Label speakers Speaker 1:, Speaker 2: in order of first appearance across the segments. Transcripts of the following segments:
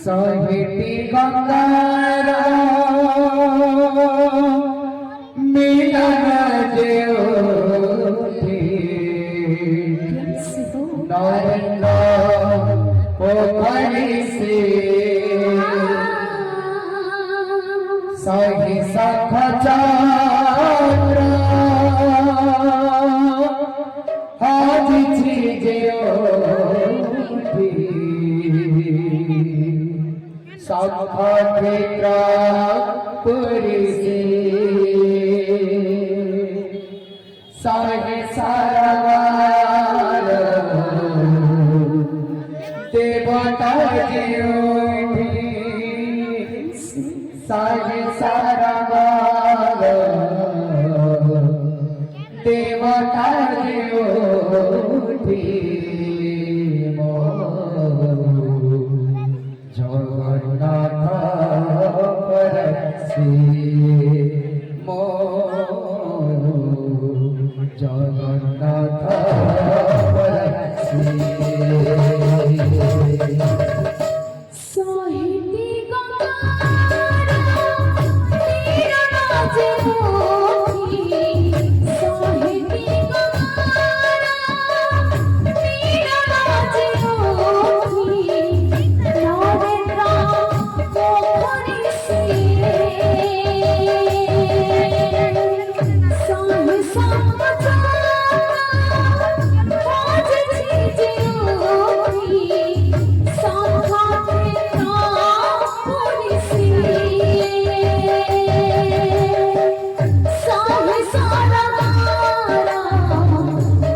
Speaker 1: सहिटी गंगार मिलन ज्योति नरेंद्र पोखरी से सही सख चंद्र आज ज्योति सखा पुरी से सहे सारवार देवता ज्योति सहे सारवार देवता ज्योति जगन्नाथ परसी मो जगन्नाथ परसी
Speaker 2: सहिती गंगार मिलन ज्योति सहिती गंगार मिलन ज्योति नरेंद्र पोखरी से सही सख चंद्र आज ज्योति सखा पुरी से सही सारवार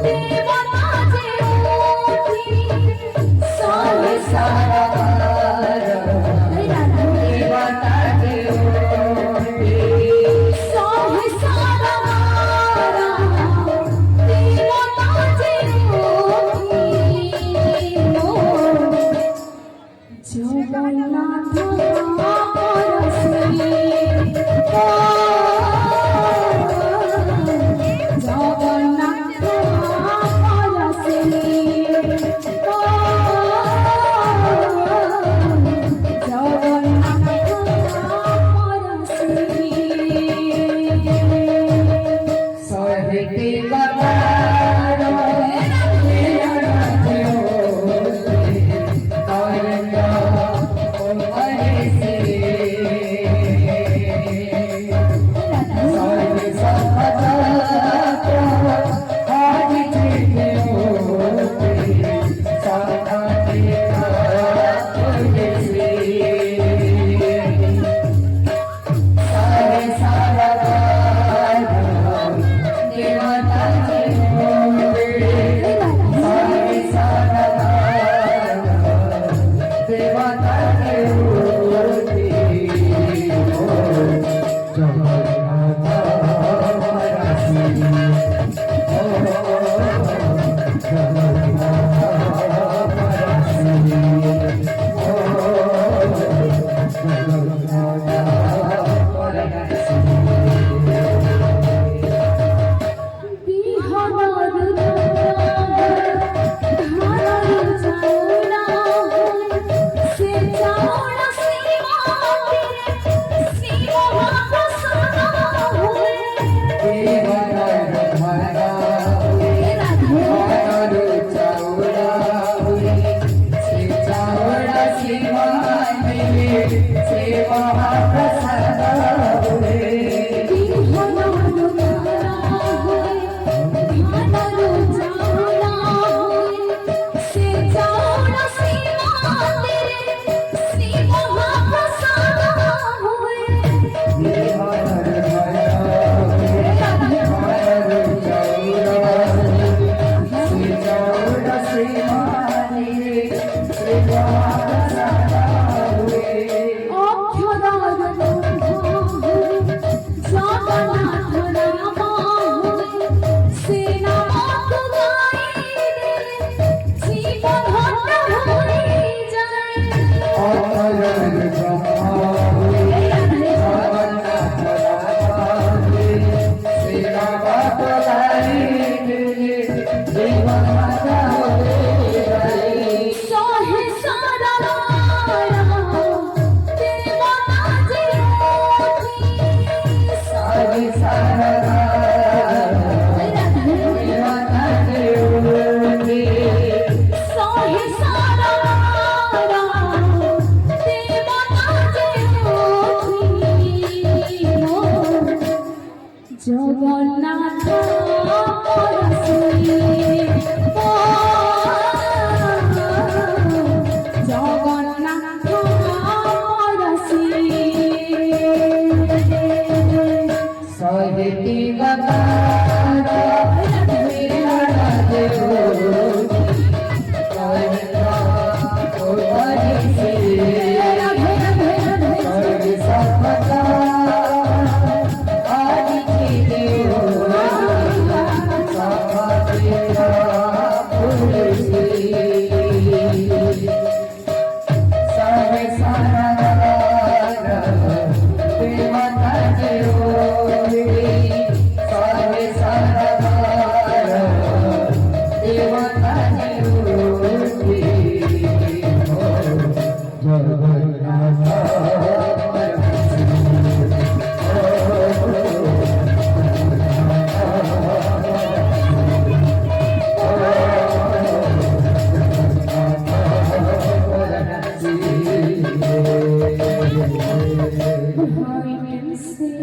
Speaker 2: देवता ज्योति सही
Speaker 1: सारवार देवता ज्योति
Speaker 2: सही सारवार देवता ज्योति जगन्नाथ परसी जगन्नाथ परसी जगन्नाथ परसी
Speaker 1: सहिती गंगार मिलन ज्योति नरेंद्र पोखरी से सही सख चंद्र आज ज्योति सखा पुरी से सहे सारवार देवता ज्योति सहे सारवार देवता ज्योति जगन्नाथ परसी जगन्नाथ परसी जगन्नाथ परसी
Speaker 2: बिहार धार चाउला से चाउला शिवा प्रसन्न हुए জীবন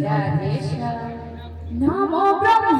Speaker 3: রাধেশ্যাম।
Speaker 2: নমো ব্রহ্মা